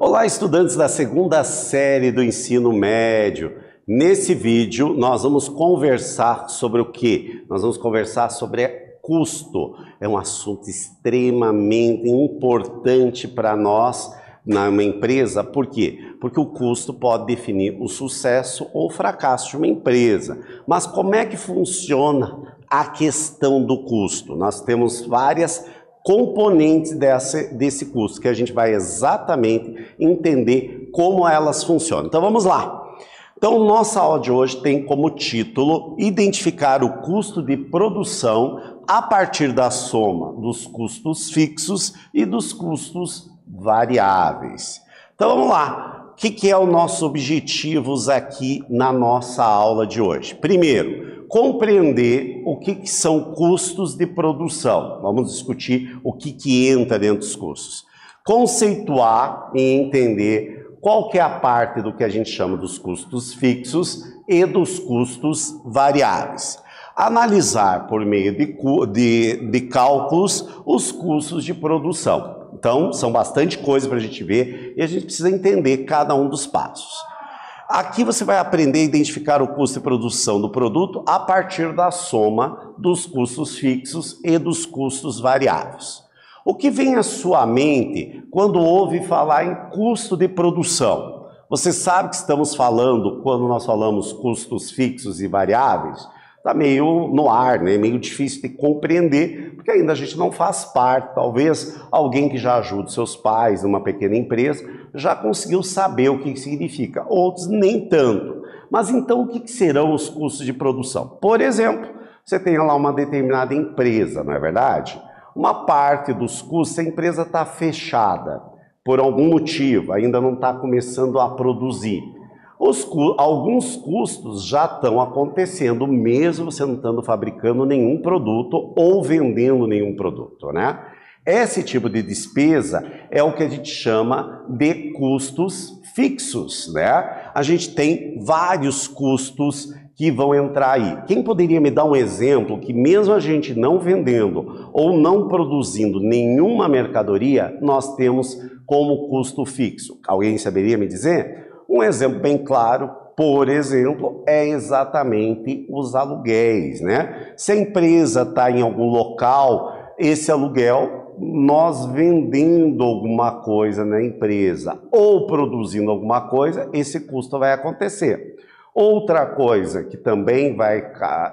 Olá, estudantes da segunda série do ensino médio. Nesse vídeo, nós vamos conversar sobre o quê? Nós vamos conversar sobre custo. É um assunto extremamente importante para nós numa empresa. Por quê? Porque o custo pode definir o sucesso ou o fracasso de uma empresa. Mas como é que funciona a questão do custo? Nós temos várias componentes desse custo, que a gente vai exatamente entender como elas funcionam. Então vamos lá. Então nossa aula de hoje tem como título identificar o custo de produção a partir da soma dos custos fixos e dos custos variáveis. Então vamos lá. O que é o nosso objetivo aqui na nossa aula de hoje? Primeiro, compreender o que são custos de produção. Vamos discutir o que entra dentro dos custos. Conceituar e entender qual que é a parte do que a gente chama dos custos fixos e dos custos variáveis. Analisar por meio de cálculos os custos de produção. Então, são bastante coisas para a gente ver e a gente precisa entender cada um dos passos. Aqui você vai aprender a identificar o custo de produção do produto a partir da soma dos custos fixos e dos custos variáveis. O que vem à sua mente quando ouve falar em custo de produção? Você sabe que estamos falando, quando nós falamos custos fixos e variáveis, está meio no ar, né? Meio difícil de compreender, porque ainda a gente não faz parte. Talvez alguém que já ajude seus pais numa pequena empresa já conseguiu saber o que significa, outros nem tanto. Mas então o que serão os custos de produção? Por exemplo, você tem lá uma determinada empresa, não é verdade? Uma parte dos custos, a empresa está fechada por algum motivo, ainda não está começando a produzir. Alguns custos já estão acontecendo, mesmo você não estando fabricando nenhum produto ou vendendo nenhum produto, né? Esse tipo de despesa é o que a gente chama de custos fixos, né? A gente tem vários custos que vão entrar aí. Quem poderia me dar um exemplo que mesmo a gente não vendendo ou não produzindo nenhuma mercadoria, nós temos como custo fixo? Alguém saberia me dizer? Um exemplo bem claro, por exemplo, é exatamente os aluguéis, né? Se a empresa está em algum local, esse aluguel, nós vendendo alguma coisa na empresa ou produzindo alguma coisa, esse custo vai acontecer. Outra coisa que também vai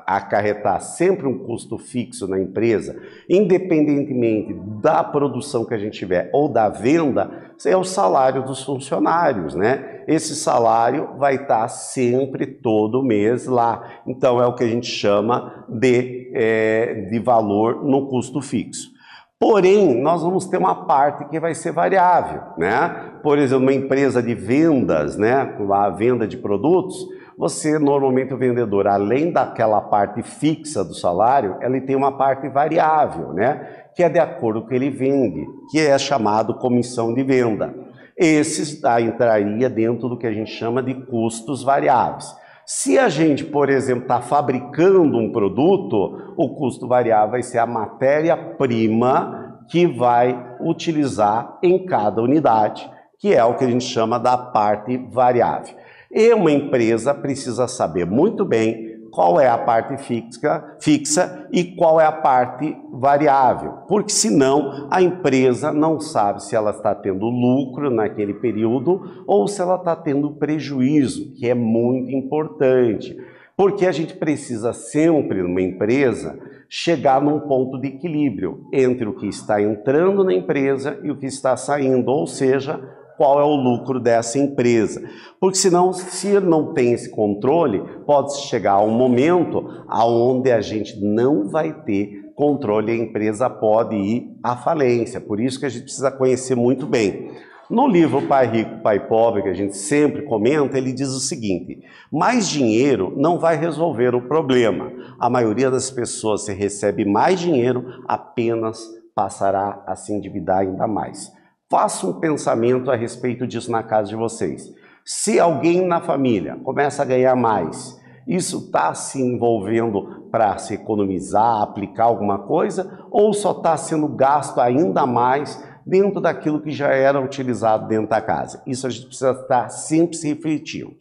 acarretar sempre um custo fixo na empresa, independentemente da produção que a gente tiver ou da venda, é o salário dos funcionários, né? Esse salário vai estar sempre todo mês lá. Então é o que a gente chama de valor no custo fixo. Porém, nós vamos ter uma parte que vai ser variável, né? Por exemplo, uma empresa de vendas, né? A venda de produtos, você normalmente o vendedor, além daquela parte fixa do salário, ele tem uma parte variável, né? Que é de acordo com o que ele vende, que é chamado comissão de venda. Esse entraria dentro do que a gente chama de custos variáveis. Se a gente, por exemplo, está fabricando um produto, o custo variável vai ser a matéria-prima que vai utilizar em cada unidade, que é o que a gente chama da parte variável. E uma empresa precisa saber muito bem qual é a parte fixa e qual é a parte variável, porque senão a empresa não sabe se ela está tendo lucro naquele período ou se ela está tendo prejuízo, que é muito importante, porque a gente precisa sempre, numa empresa, chegar num ponto de equilíbrio entre o que está entrando na empresa e o que está saindo, ou seja, qual é o lucro dessa empresa. Porque senão, se não tem esse controle, pode chegar a um momento onde a gente não vai ter controle e a empresa pode ir à falência. Por isso que a gente precisa conhecer muito bem. No livro Pai Rico, Pai Pobre, que a gente sempre comenta, ele diz o seguinte: mais dinheiro não vai resolver o problema. A maioria das pessoas, se recebe mais dinheiro, apenas passará a se endividar ainda mais. Faça um pensamento a respeito disso na casa de vocês. Se alguém na família começa a ganhar mais, isso está se envolvendo para se economizar, aplicar alguma coisa, ou só está sendo gasto ainda mais dentro daquilo que já era utilizado dentro da casa. Isso a gente precisa estar sempre se refletindo.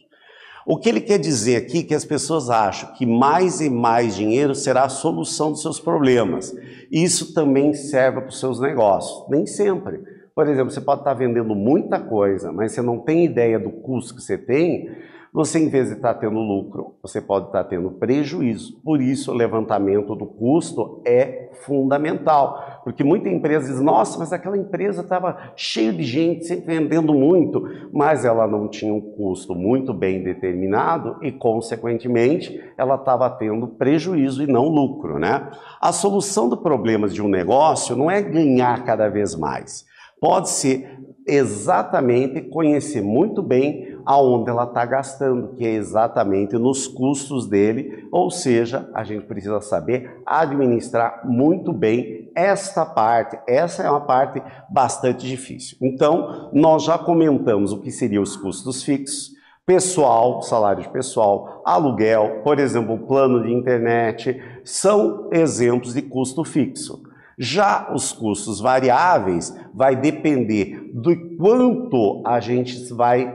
O que ele quer dizer aqui é que as pessoas acham que mais e mais dinheiro será a solução dos seus problemas. Isso também serve para os seus negócios. Nem sempre. Por exemplo, você pode estar vendendo muita coisa, mas você não tem ideia do custo que você tem. Você, em vez de estar tendo lucro, você pode estar tendo prejuízo. Por isso, o levantamento do custo é fundamental. Porque muita empresa diz, nossa, mas aquela empresa estava cheia de gente, sempre vendendo muito, mas ela não tinha um custo muito bem determinado e, consequentemente, ela estava tendo prejuízo e não lucro, né? A solução dos problemas de um negócio não é ganhar cada vez mais. Pode ser exatamente conhecer muito bem aonde ela está gastando, que é exatamente nos custos dele, ou seja, a gente precisa saber administrar muito bem esta parte. Essa é uma parte bastante difícil. Então, nós já comentamos o que seriam os custos fixos, pessoal, salário de pessoal, aluguel, por exemplo, plano de internet, são exemplos de custo fixo. Já os custos variáveis vai depender do quanto a gente vai,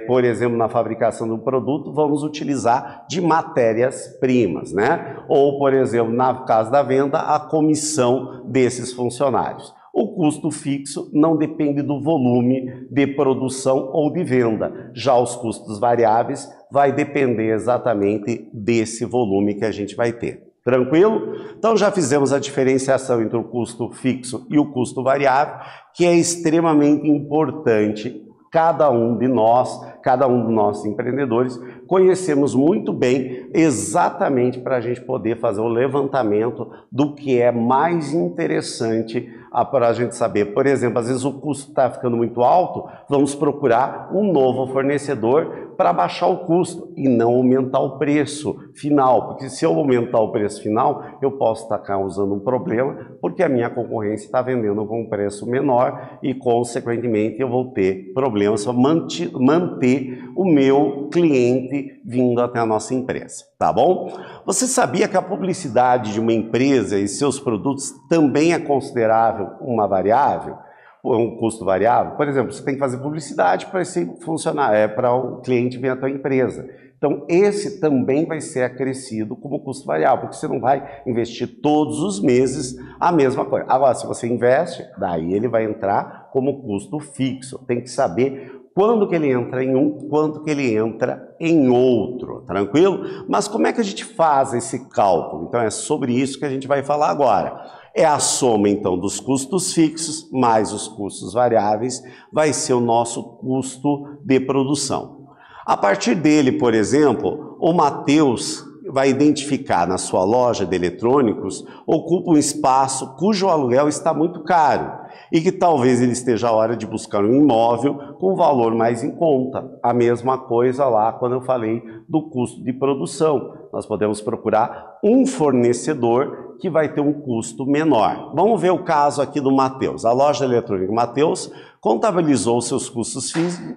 por exemplo, na fabricação do produto, vamos utilizar de matérias-primas, né? Ou, por exemplo, na casa da venda, a comissão desses funcionários. O custo fixo não depende do volume de produção ou de venda. Já os custos variáveis vai depender exatamente desse volume que a gente vai ter. Tranquilo? Então já fizemos a diferenciação entre o custo fixo e o custo variável, que é extremamente importante. Cada um dos nossos empreendedores, conhecemos muito bem exatamente para a gente poder fazer o levantamento do que é mais interessante para a gente saber. Por exemplo, às vezes o custo está ficando muito alto, vamos procurar um novo fornecedor para baixar o custo e não aumentar o preço final, porque se eu aumentar o preço final, eu posso estar causando um problema, porque a minha concorrência está vendendo com um preço menor e, consequentemente, eu vou ter problemas para manter o meu cliente vindo até a nossa empresa, tá bom? Você sabia que a publicidade de uma empresa e seus produtos também é considerável uma variável? Um custo variável? Por exemplo, você tem que fazer publicidade para esse funcionário, para o cliente vir à tua empresa. Então, esse também vai ser acrescido como custo variável, porque você não vai investir todos os meses a mesma coisa. Agora, se você investe, daí ele vai entrar como custo fixo. Tem que saber quando que ele entra em um, quanto que ele entra em outro, tranquilo? Mas como é que a gente faz esse cálculo? Então, é sobre isso que a gente vai falar agora. É a soma, então, dos custos fixos mais os custos variáveis, vai ser o nosso custo de produção. A partir dele, por exemplo, o Matheus vai identificar na sua loja de eletrônicos, ocupa um espaço cujo aluguel está muito caro e que talvez ele esteja a hora de buscar um imóvel com valor mais em conta. A mesma coisa lá quando eu falei do custo de produção. Nós podemos procurar um fornecedor que vai ter um custo menor. Vamos ver o caso aqui do Matheus. A loja eletrônica Matheus contabilizou seus custos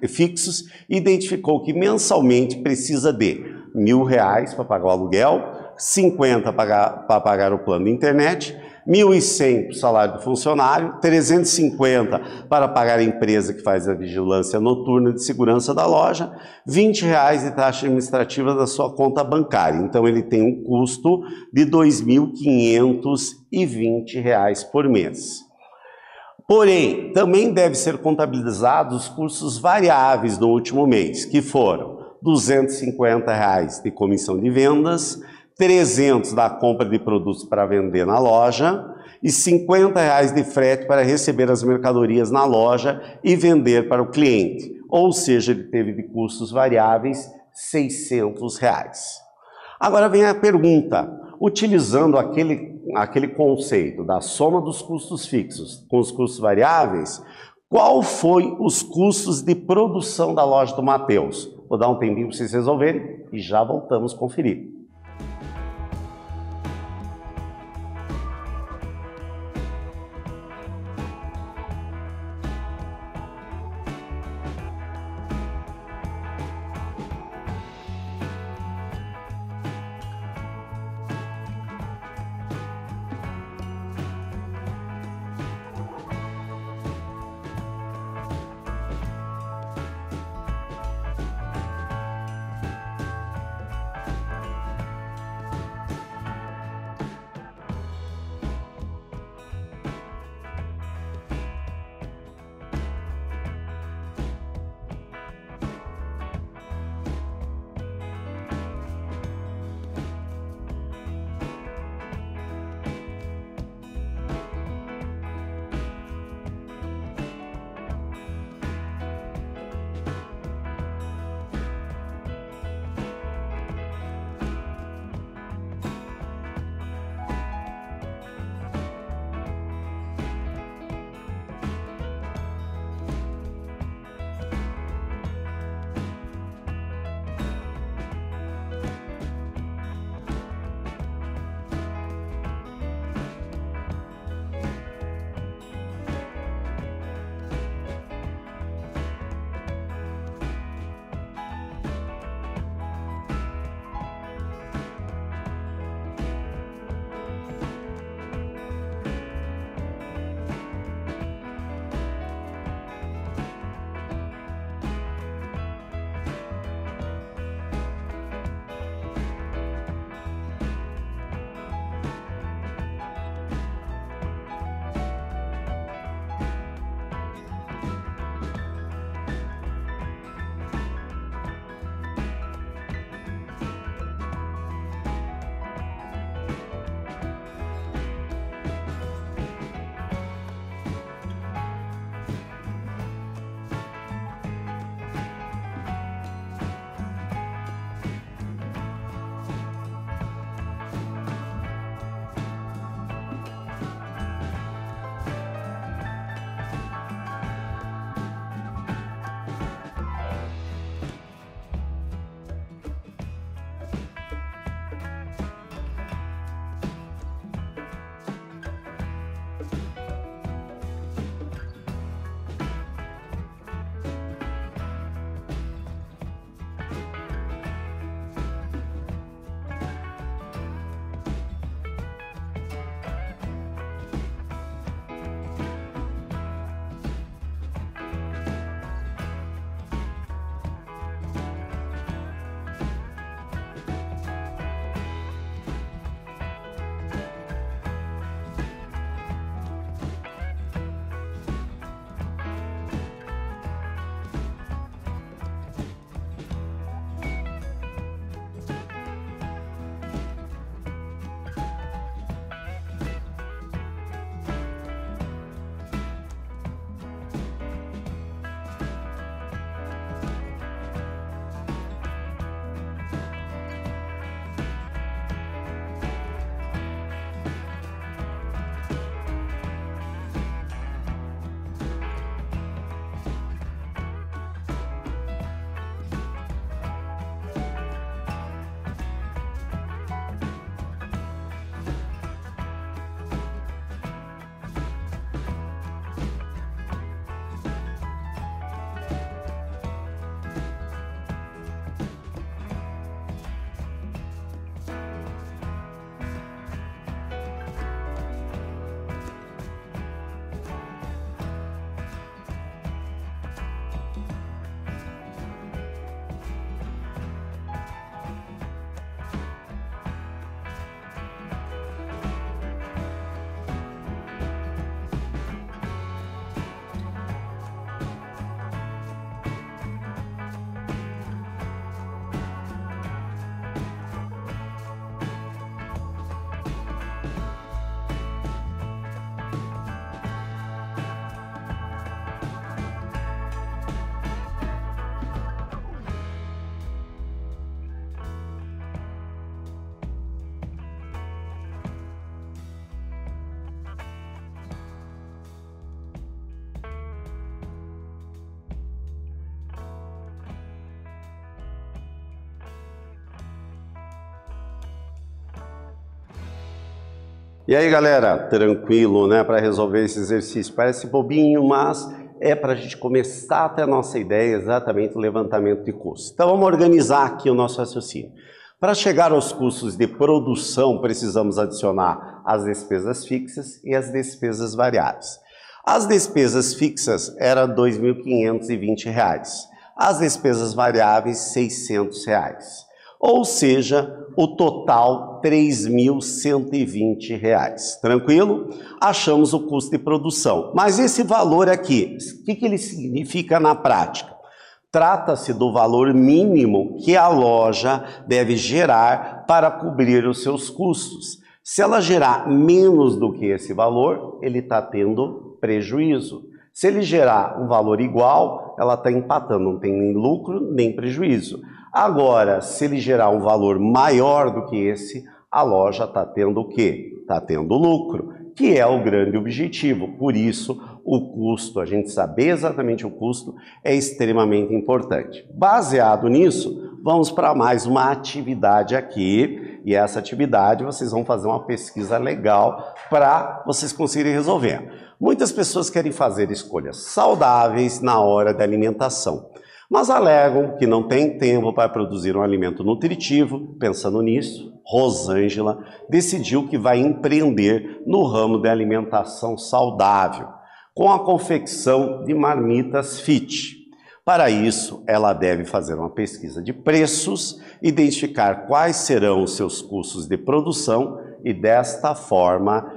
fixos e identificou que mensalmente precisa de R$1.000 para pagar o aluguel, 50 para pagar o plano de internet, 1.100 para o salário do funcionário, 350 para pagar a empresa que faz a vigilância noturna de segurança da loja, R$20 de taxa administrativa da sua conta bancária. Então ele tem um custo de R$2.520 por mês. Porém, também deve ser contabilizados os custos variáveis no último mês, que foram R$250 de comissão de vendas, 300 da compra de produtos para vender na loja e R$50 de frete para receber as mercadorias na loja e vender para o cliente. Ou seja, ele teve de custos variáveis R$600. Agora vem a pergunta, utilizando aquele conceito da soma dos custos fixos com os custos variáveis, qual foi os custos de produção da loja do Matheus? Vou dar um tempinho para vocês resolverem e já voltamos a conferir. E aí, galera, tranquilo, né, para resolver esse exercício? Parece bobinho, mas é para a gente começar a ter a nossa ideia, exatamente o levantamento de custos. Então, vamos organizar aqui o nosso raciocínio. Para chegar aos custos de produção, precisamos adicionar as despesas fixas e as despesas variáveis. As despesas fixas eram R$ 2.520, as despesas variáveis R$ 600. Ou seja, o total R$ 3.120. Tranquilo? Achamos o custo de produção. Mas esse valor aqui, o que ele significa na prática? Trata-se do valor mínimo que a loja deve gerar para cobrir os seus custos. Se ela gerar menos do que esse valor, ele está tendo prejuízo. Se ele gerar um valor igual, ela está empatando, não tem nem lucro nem prejuízo. Agora, se ele gerar um valor maior do que esse, a loja está tendo o quê? Está tendo lucro, que é o grande objetivo. Por isso, o custo, a gente saber exatamente o custo, é extremamente importante. Baseado nisso, vamos para mais uma atividade aqui. E essa atividade, vocês vão fazer uma pesquisa legal para vocês conseguirem resolver. Muitas pessoas querem fazer escolhas saudáveis na hora da alimentação, mas alegam que não tem tempo para produzir um alimento nutritivo. Pensando nisso, Rosângela decidiu que vai empreender no ramo da alimentação saudável, com a confecção de marmitas fit. Para isso, ela deve fazer uma pesquisa de preços, identificar quais serão os seus custos de produção e, desta forma,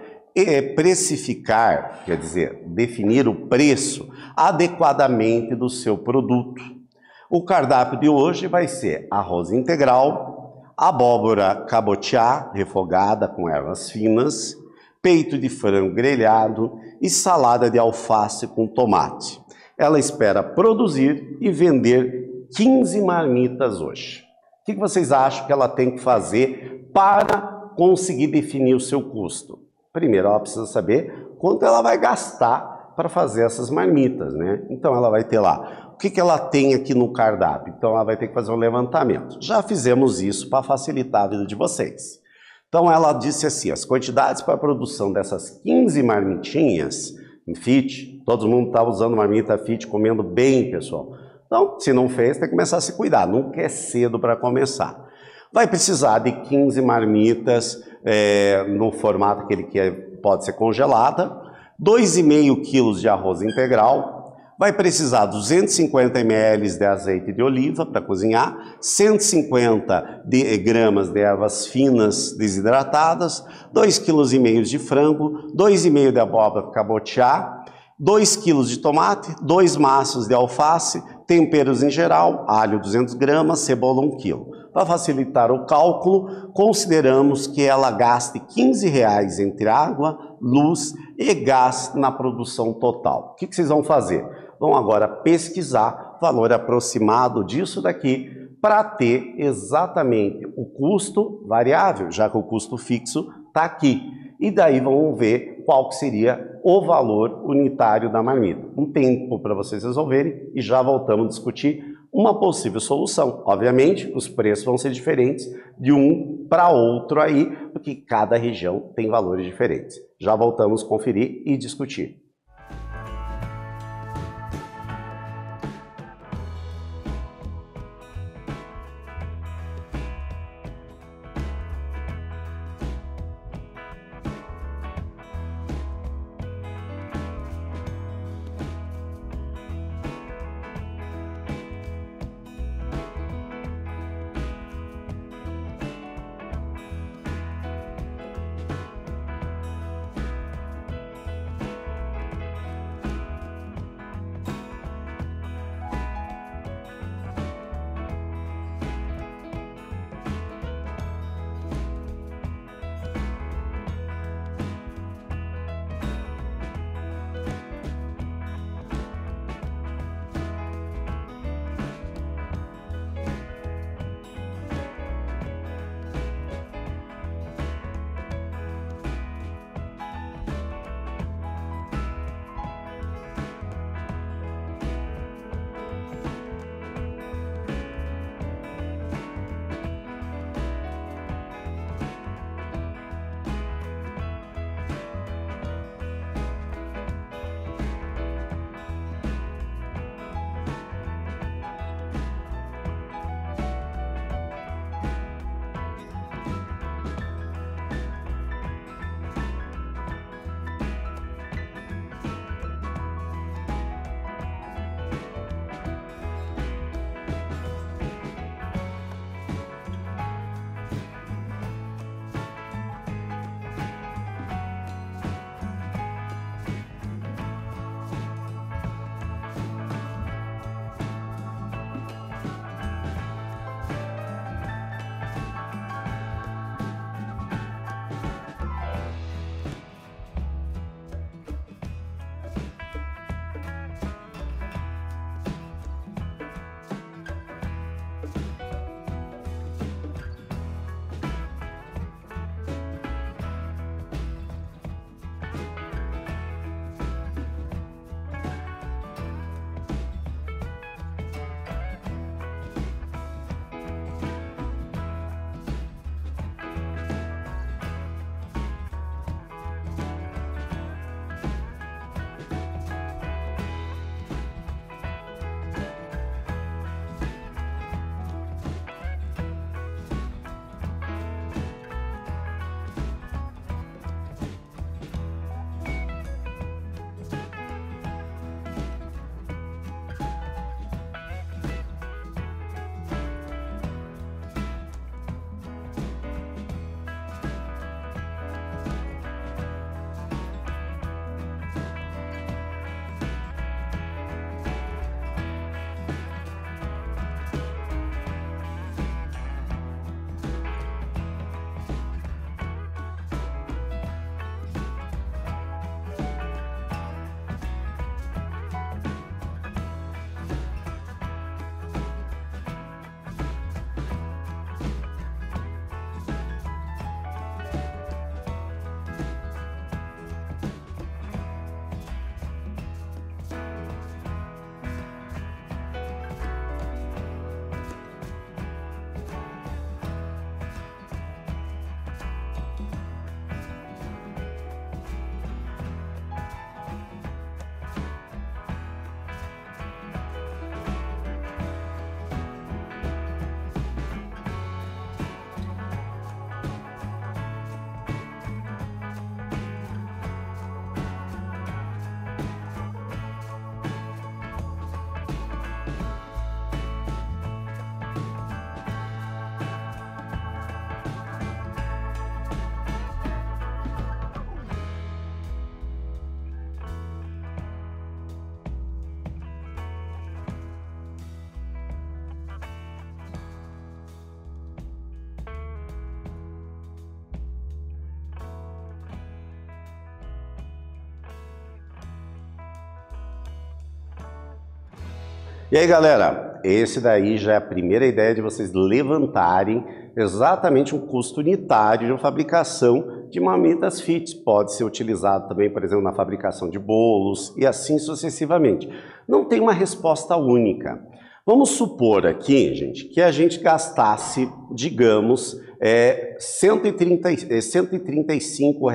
precificar, quer dizer, definir o preço adequadamente do seu produto. O cardápio de hoje vai ser arroz integral, abóbora cabotiá refogada com ervas finas, peito de frango grelhado e salada de alface com tomate. Ela espera produzir e vender 15 marmitas hoje. O que vocês acham que ela tem que fazer para conseguir definir o seu custo? Primeiro, ela precisa saber quanto ela vai gastar para fazer essas marmitas, né? Então, ela vai ter lá, o que ela tem aqui no cardápio? Então, ela vai ter que fazer um levantamento. Já fizemos isso para facilitar a vida de vocês. Então, ela disse assim, as quantidades para a produção dessas 15 marmitinhas em fit, todo mundo está usando marmita fit, comendo bem, pessoal. Então, se não fez, tem que começar a se cuidar, nunca é cedo para começar. Vai precisar de 15 marmitas no formato que ele quer, pode ser congelada, 2,5 kg de arroz integral, vai precisar 250 ml de azeite de oliva para cozinhar, 150 gramas de ervas finas desidratadas, 2,5 kg de frango, 2,5 de abóbora cabotiá, 2 kg de tomate, 2 maços de alface, temperos em geral, alho 200 gramas, cebola 1 kg. Para facilitar o cálculo, consideramos que ela gaste R$ 15 entre água, luz e gás na produção total. O que vocês vão fazer? Vão agora pesquisar o valor aproximado disso daqui para ter exatamente o custo variável, já que o custo fixo está aqui. E daí vamos ver qual que seria o valor unitário da marmita. Um tempo para vocês resolverem e já voltamos a discutir uma possível solução. Obviamente, os preços vão ser diferentes de um para outro aí, porque cada região tem valores diferentes. Já voltamos a conferir e discutir. E aí, galera, esse daí já é a primeira ideia de vocês levantarem exatamente um custo unitário de fabricação de marmitas fit. Pode ser utilizado também, por exemplo, na fabricação de bolos e assim sucessivamente. Não tem uma resposta única. Vamos supor aqui, gente, que a gente gastasse, digamos, R$ 135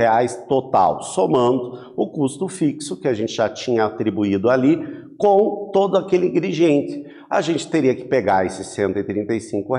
total, somando o custo fixo que a gente já tinha atribuído ali com todo aquele ingrediente. A gente teria que pegar esses R$ 135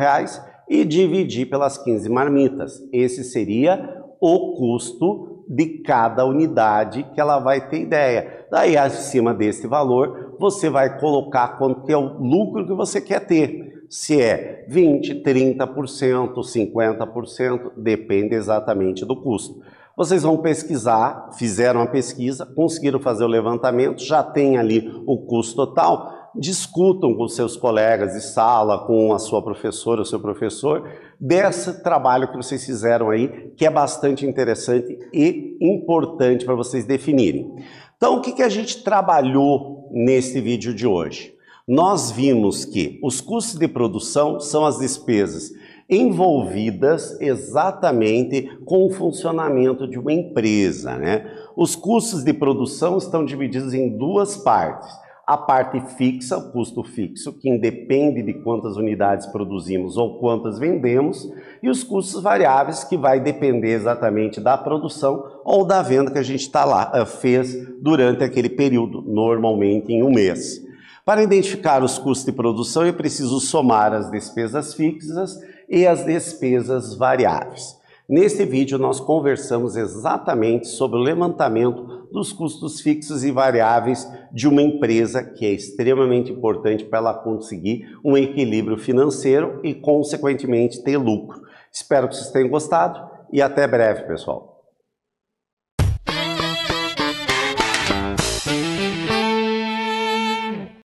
e dividir pelas 15 marmitas. Esse seria o custo de cada unidade que ela vai ter ideia. Daí, acima desse valor, você vai colocar quanto que é o lucro que você quer ter. Se é 20%, 30%, 50%, depende exatamente do custo. Vocês vão pesquisar, fizeram a pesquisa, conseguiram fazer o levantamento, já tem ali o custo total, discutam com seus colegas de sala, com a sua professora, o seu professor, desse trabalho que vocês fizeram aí, que é bastante interessante e importante para vocês definirem. Então, o que a gente trabalhou nesse vídeo de hoje? Nós vimos que os custos de produção são as despesas envolvidas exatamente com o funcionamento de uma empresa, né? Os custos de produção estão divididos em duas partes. A parte fixa, o custo fixo, que independe de quantas unidades produzimos ou quantas vendemos, e os custos variáveis, que vai depender exatamente da produção ou da venda que a gente fez durante aquele período, normalmente em um mês. Para identificar os custos de produção, é preciso somar as despesas fixas e as despesas variáveis. Neste vídeo, nós conversamos exatamente sobre o levantamento dos custos fixos e variáveis de uma empresa, que é extremamente importante para ela conseguir um equilíbrio financeiro e, consequentemente, ter lucro. Espero que vocês tenham gostado e até breve, pessoal.